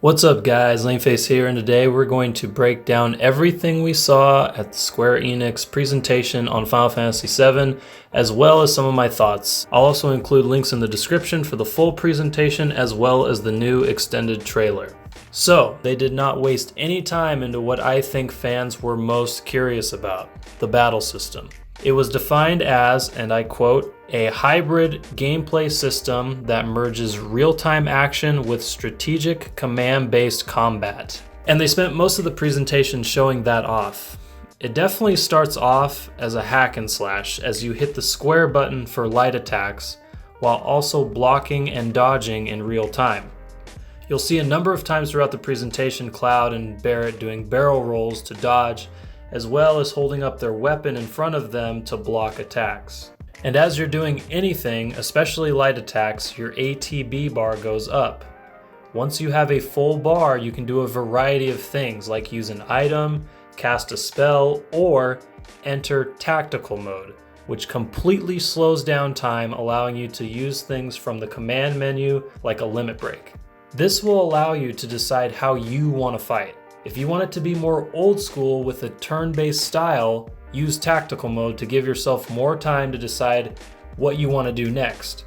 What's up guys, Laneface here, and today we're going to break down everything we saw at the Square Enix presentation on Final Fantasy VII, as well as some of my thoughts. I'll also include links in the description for the full presentation as well as the new extended trailer. So, they did not waste any time into what I think fans were most curious about, the battle system. It was defined as, and I quote, a hybrid gameplay system that merges real-time action with strategic command-based combat. And they spent most of the presentation showing that off. It definitely starts off as a hack and slash as you hit the square button for light attacks while also blocking and dodging in real time. You'll see a number of times throughout the presentation Cloud and Barret doing barrel rolls to dodge, as well as holding up their weapon in front of them to block attacks. And as you're doing anything, especially light attacks, your ATB bar goes up. Once you have a full bar, you can do a variety of things like use an item, cast a spell, or enter tactical mode, which completely slows down time, allowing you to use things from the command menu like a limit break. This will allow you to decide how you want to fight. If you want it to be more old school with a turn-based style, use tactical mode to give yourself more time to decide what you want to do next.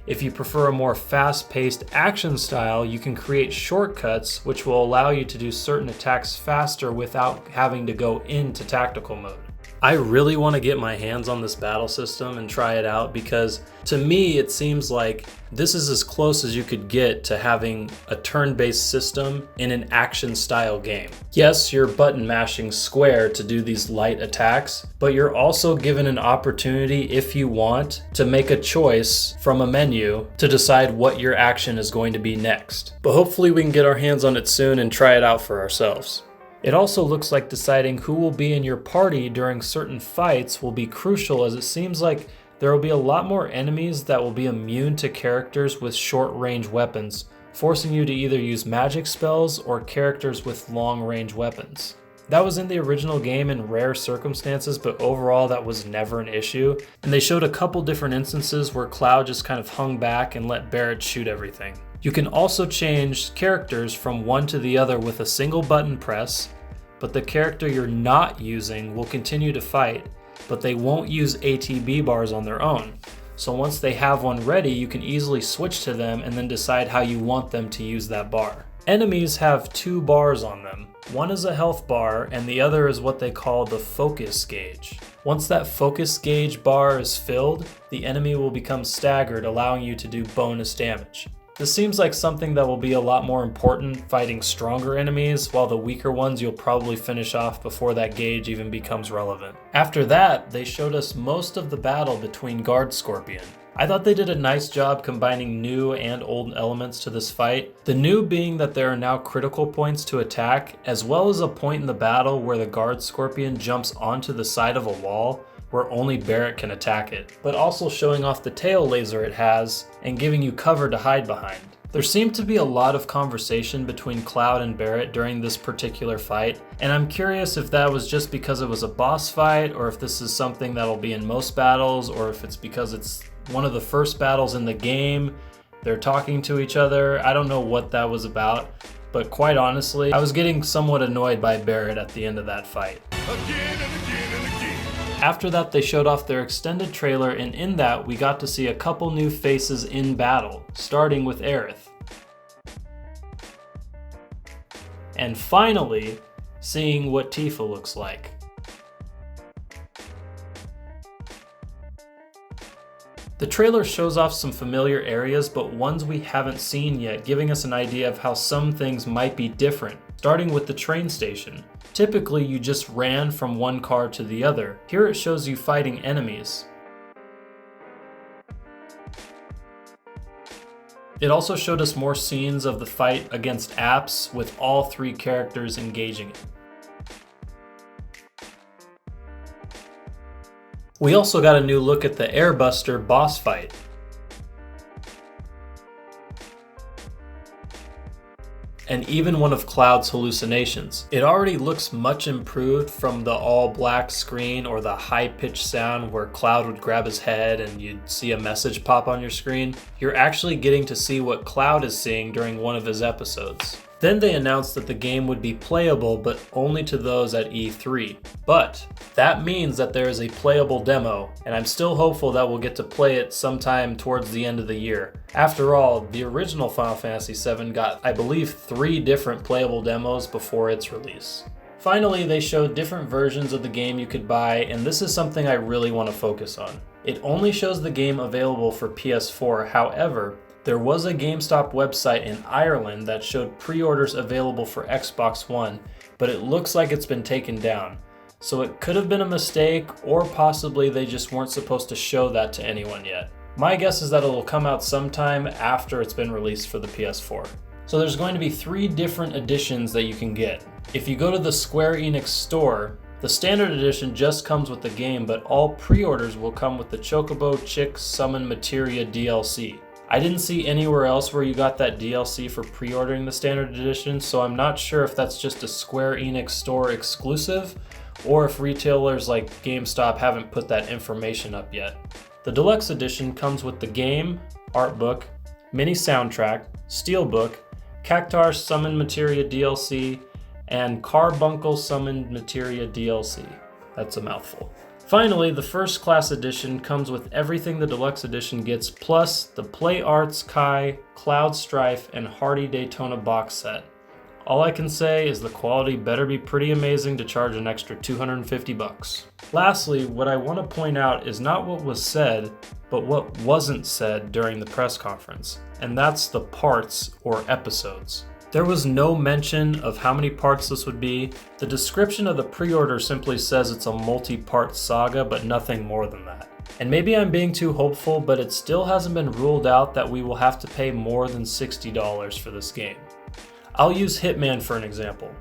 If you prefer a more fast-paced action style, you can create shortcuts which will allow you to do certain attacks faster without having to go into tactical mode. I really want to get my hands on this battle system and try it out because to me it seems like this is as close as you could get to having a turn-based system in an action style game. Yes, you're button mashing square to do these light attacks, but you're also given an opportunity if you want to make a choice from a menu to decide what your action is going to be next. But hopefully we can get our hands on it soon and try it out for ourselves. It also looks like deciding who will be in your party during certain fights will be crucial, as it seems like there will be a lot more enemies that will be immune to characters with short-range weapons, forcing you to either use magic spells or characters with long-range weapons. That was in the original game in rare circumstances, but overall that was never an issue, and they showed a couple different instances where Cloud just kind of hung back and let Barret shoot everything. You can also change characters from one to the other with a single button press, but the character you're not using will continue to fight, but they won't use ATB bars on their own. So once they have one ready, you can easily switch to them and then decide how you want them to use that bar. Enemies have two bars on them. One is a health bar and the other is what they call the focus gauge. Once that focus gauge bar is filled, the enemy will become staggered, allowing you to do bonus damage. This seems like something that will be a lot more important fighting stronger enemies, while the weaker ones you'll probably finish off before that gauge even becomes relevant. After that, they showed us most of the battle between Guard Scorpion. I thought they did a nice job combining new and old elements to this fight. The new being that there are now critical points to attack, as well as a point in the battle where the Guard Scorpion jumps onto the side of a wall where only Barret can attack it, but also showing off the tail laser it has and giving you cover to hide behind. There seemed to be a lot of conversation between Cloud and Barret during this particular fight, and I'm curious if that was just because it was a boss fight, or if this is something that'll be in most battles, or if it's because it's one of the first battles in the game, they're talking to each other. I don't know what that was about, but quite honestly, I was getting somewhat annoyed by Barret at the end of that fight. Again and again and again. After that, they showed off their extended trailer, and in that, we got to see a couple new faces in battle, starting with Aerith. And finally, seeing what Tifa looks like. The trailer shows off some familiar areas, but ones we haven't seen yet, giving us an idea of how some things might be different, starting with the train station. Typically, you just ran from one car to the other. Here it shows you fighting enemies. It also showed us more scenes of the fight against apps with all three characters engaging it. We also got a new look at the Airbuster boss fight. And even one of Cloud's hallucinations. It already looks much improved from the all black screen or the high pitched sound where Cloud would grab his head and you'd see a message pop on your screen. You're actually getting to see what Cloud is seeing during one of his episodes. Then they announced that the game would be playable, but only to those at E3. But that means that there is a playable demo, and I'm still hopeful that we'll get to play it sometime towards the end of the year. After all, the original Final Fantasy VII got, I believe, 3 different playable demos before its release. Finally, they showed different versions of the game you could buy, and this is something I really want to focus on. It only shows the game available for PS4, however, there was a GameStop website in Ireland that showed pre-orders available for Xbox One, but it looks like it's been taken down. So it could have been a mistake, or possibly they just weren't supposed to show that to anyone yet. My guess is that it'll come out sometime after it's been released for the PS4. So there's going to be 3 different editions that you can get. If you go to the Square Enix store, the standard edition just comes with the game, but all pre-orders will come with the Chocobo Chick Summon Materia DLC. I didn't see anywhere else where you got that DLC for pre-ordering the standard edition, so I'm not sure if that's just a Square Enix store exclusive, or if retailers like GameStop haven't put that information up yet. The deluxe edition comes with the game, art book, mini soundtrack, steelbook, Cactar Summon Materia DLC, and Carbuncle Summon Materia DLC. That's a mouthful. Finally, the First Class Edition comes with everything the Deluxe Edition gets, plus the Play Arts Kai, Cloud Strife, and Hardy Daytona box set. All I can say is the quality better be pretty amazing to charge an extra $250. Lastly, what I want to point out is not what was said, but what wasn't said during the press conference, and that's the parts or episodes. There was no mention of how many parts this would be. The description of the pre-order simply says it's a multi-part saga, but nothing more than that. And maybe I'm being too hopeful, but it still hasn't been ruled out that we will have to pay more than $60 for this game. I'll use Hitman for an example.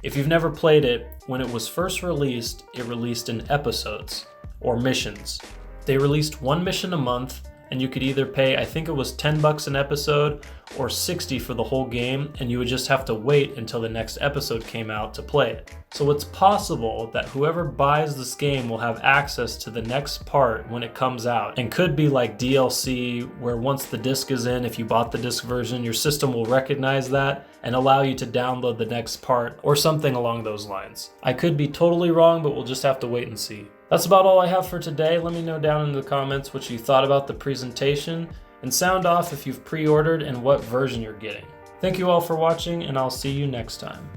If you've never played it, when it was first released, it released in episodes, or missions. They released 1 mission a month, and you could either pay, I think it was $10 an episode, or $60 for the whole game, and you would just have to wait until the next episode came out to play it. So it's possible that whoever buys this game will have access to the next part when it comes out, and could be like DLC, where once the disc is in, if you bought the disc version, your system will recognize that and allow you to download the next part, or something along those lines. I could be totally wrong, but we'll just have to wait and see. That's about all I have for today. Let me know down in the comments what you thought about the presentation, and sound off if you've pre-ordered and what version you're getting. Thank you all for watching, and I'll see you next time.